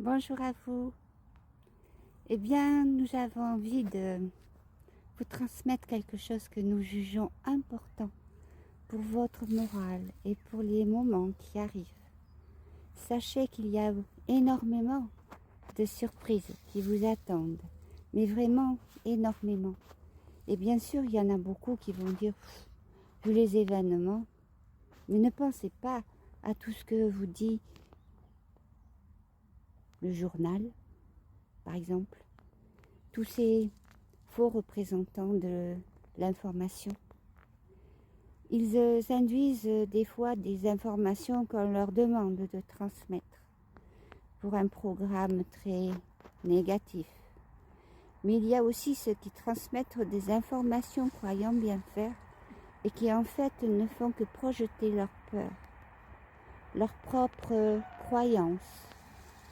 Bonjour à vous. Eh bien, nous avons envie de vous transmettre quelque chose que nous jugeons important pour votre morale et pour les moments qui arrivent. Sachez qu'il y a énormément de surprises qui vous attendent, mais vraiment énormément. Et bien sûr, il y en a beaucoup qui vont dire, vu les événements, mais ne pensez pas à tout ce que vous dit le journal, par exemple, tous ces faux représentants de l'information. Ils induisent des fois des informations qu'on leur demande de transmettre pour un programme très négatif. Mais il y a aussi ceux qui transmettent des informations croyant bien faire et qui en fait ne font que projeter leur peur, leurs propres croyances,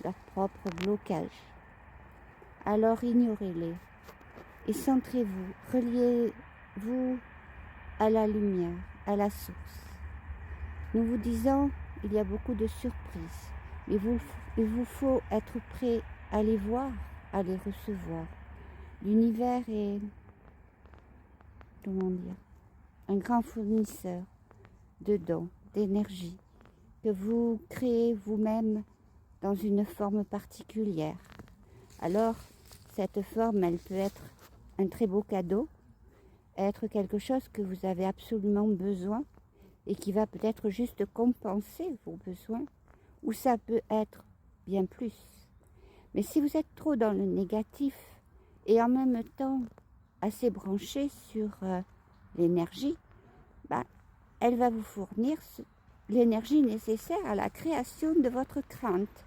leurs propres blocages. Alors ignorez-les et centrez-vous, reliez-vous à la lumière, à la source. Nous vous disons, il y a beaucoup de surprises, mais il vous faut être prêt à les voir, à les recevoir. L'univers est, comment dire, un grand fournisseur de dons, d'énergie, que vous créez vous-même dans une forme particulière. Alors, cette forme, elle peut être un très beau cadeau, être quelque chose que vous avez absolument besoin et qui va peut-être juste compenser vos besoins, ou ça peut être bien plus. Mais si vous êtes trop dans le négatif et en même temps assez branché sur l'énergie, elle va vous fournir l'énergie nécessaire à la création de votre crainte,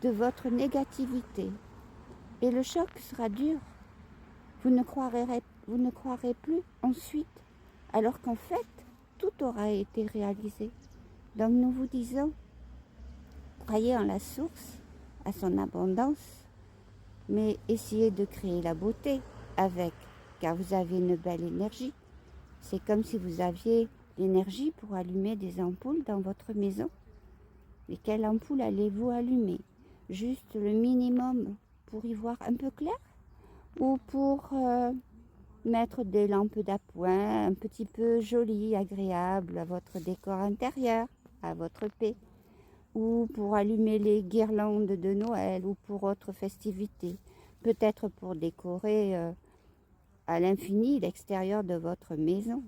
de votre négativité. Et le choc sera dur. Vous ne croirez plus ensuite, alors qu'en fait, tout aura été réalisé. Donc nous vous disons, croyez en la source, à son abondance, mais essayez de créer la beauté avec, car vous avez une belle énergie. C'est comme si vous aviez l'énergie pour allumer des ampoules dans votre maison. Mais quelle ampoule allez-vous allumer? Juste le minimum pour y voir un peu clair? Ou pour mettre des lampes d'appoint un petit peu jolies, agréables à votre décor intérieur, à votre paix, ou pour allumer les guirlandes de Noël ou pour autres festivités, peut-être pour décorer à l'infini l'extérieur de votre maison.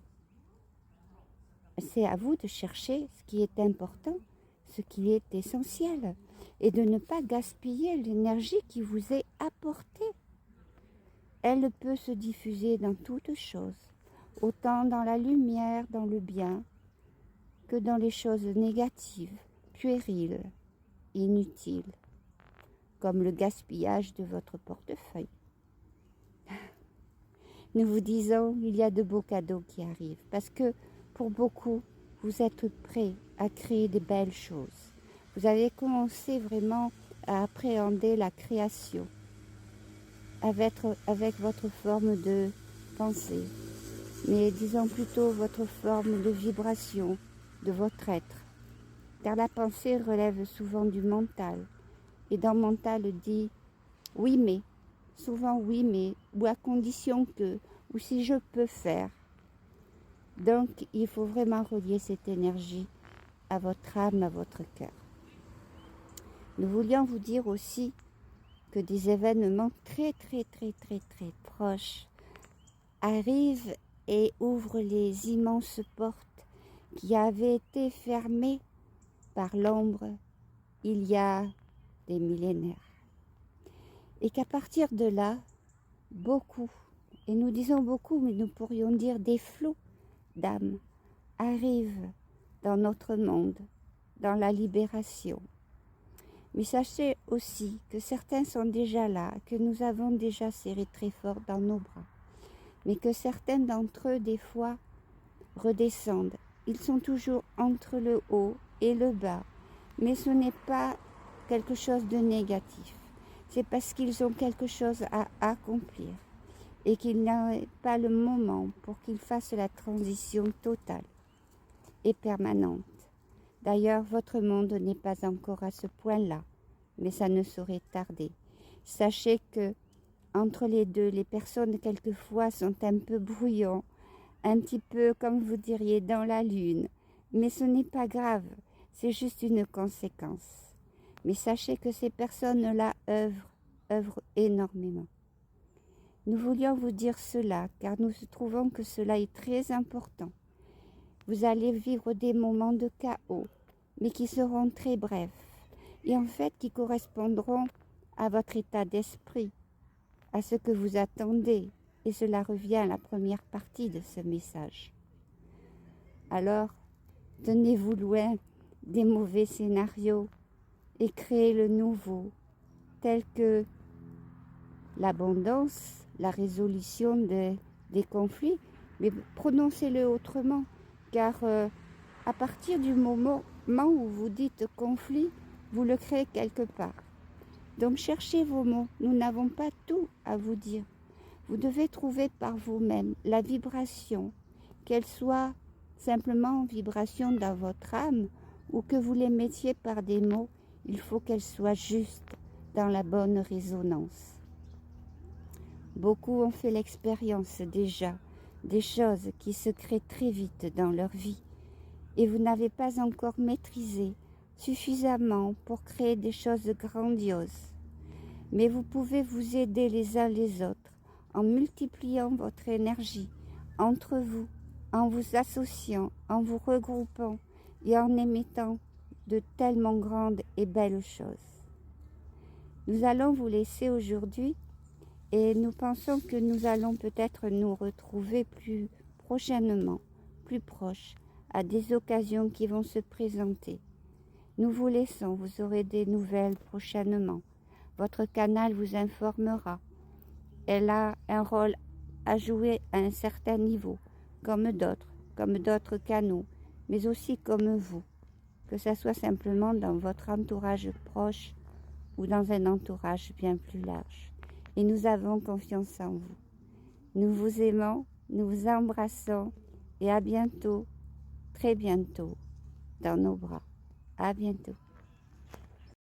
C'est à vous de chercher ce qui est important, ce qui est essentiel, et de ne pas gaspiller l'énergie qui vous est apportée. Elle peut se diffuser dans toutes choses, autant dans la lumière, dans le bien, que dans les choses négatives, puériles, inutiles, comme le gaspillage de votre portefeuille. Nous vous disons, il y a de beaux cadeaux qui arrivent, parce que pour beaucoup, vous êtes prêts à créer de belles choses. Vous avez commencé vraiment à appréhender la création avec votre forme de pensée, mais disons plutôt votre forme de vibration, de votre être. Car la pensée relève souvent du mental, et dans mental dit « oui mais », souvent « oui mais », ou « à condition que », ou « si je peux faire ». Donc il faut vraiment relier cette énergie à votre âme, à votre cœur. Nous voulions vous dire aussi que des événements très proches arrivent et ouvrent les immenses portes qui avaient été fermées par l'ombre il y a des millénaires. Et qu'à partir de là, beaucoup, et nous disons beaucoup, mais nous pourrions dire des flots d'âmes, arrivent dans notre monde, dans la libération. Mais sachez aussi que certains sont déjà là, que nous avons déjà serré très fort dans nos bras, mais que certains d'entre eux, des fois, redescendent. Ils sont toujours entre le haut et le bas, mais ce n'est pas quelque chose de négatif. C'est parce qu'ils ont quelque chose à accomplir et qu'il n'est pas le moment pour qu'ils fassent la transition totale et permanente. D'ailleurs, votre monde n'est pas encore à ce point-là, mais ça ne saurait tarder. Sachez que entre les deux, les personnes quelquefois sont un peu brouillons, un petit peu, comme vous diriez, dans la lune. Mais ce n'est pas grave, c'est juste une conséquence. Mais sachez que ces personnes-là œuvrent énormément. Nous voulions vous dire cela, car nous trouvons que cela est très important. Vous allez vivre des moments de chaos, mais qui seront très brefs, et en fait qui correspondront à votre état d'esprit, à ce que vous attendez, et cela revient à la première partie de ce message. Alors, tenez-vous loin des mauvais scénarios et créez le nouveau, tel que l'abondance, la résolution des conflits, mais prononcez-le autrement, car à partir du moment où vous dites conflit, vous le créez quelque part. Donc cherchez vos mots, nous n'avons pas tout à vous dire. Vous devez trouver par vous-même la vibration, qu'elle soit simplement vibration dans votre âme ou que vous les mettiez par des mots, il faut qu'elle soit juste dans la bonne résonance. Beaucoup ont fait l'expérience déjà des choses qui se créent très vite dans leur vie et vous n'avez pas encore maîtrisé suffisamment pour créer des choses grandioses. Mais vous pouvez vous aider les uns les autres en multipliant votre énergie entre vous, en vous associant, en vous regroupant et en émettant de tellement grandes et belles choses. Nous allons vous laisser aujourd'hui et nous pensons que nous allons peut-être nous retrouver plus prochainement, plus proches, à des occasions qui vont se présenter. Nous vous laissons, vous aurez des nouvelles prochainement. Votre canal vous informera. Elle a un rôle à jouer à un certain niveau, comme d'autres canaux, mais aussi comme vous, que ce soit simplement dans votre entourage proche ou dans un entourage bien plus large. Et nous avons confiance en vous. Nous vous aimons, nous vous embrassons et à bientôt, très bientôt, dans nos bras. À bientôt.